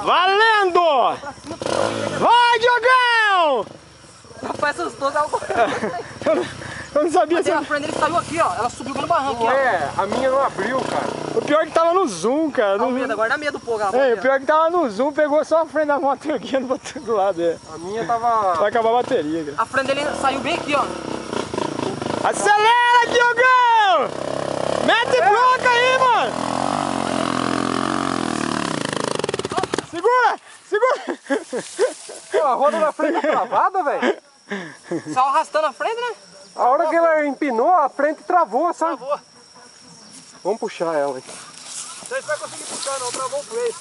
Valendo! Vai, Diogão! Rapaz, essas duas ela Eu não sabia se... a frente dele saiu aqui, ó. Ela subiu no barranco, ó. A minha não abriu, cara. O pior é que tava no zoom, cara. Dá medo, agora dá medo, pô. O pior é que tava no zoom, pegou só a frente da moto aqui do lado dele. A minha tava... Vai acabar a bateria, cara. A frente dele saiu bem aqui, ó. Acelera, Diogão! Mete bronca aí, mano! Segura! Pô, a roda da frente tá travada, velho. Só arrastando a frente, né? A hora que ela empinou, a frente travou, sabe? Travou. Vamos puxar ela aí. Vocês vai conseguir puxar, não. Travou o freio.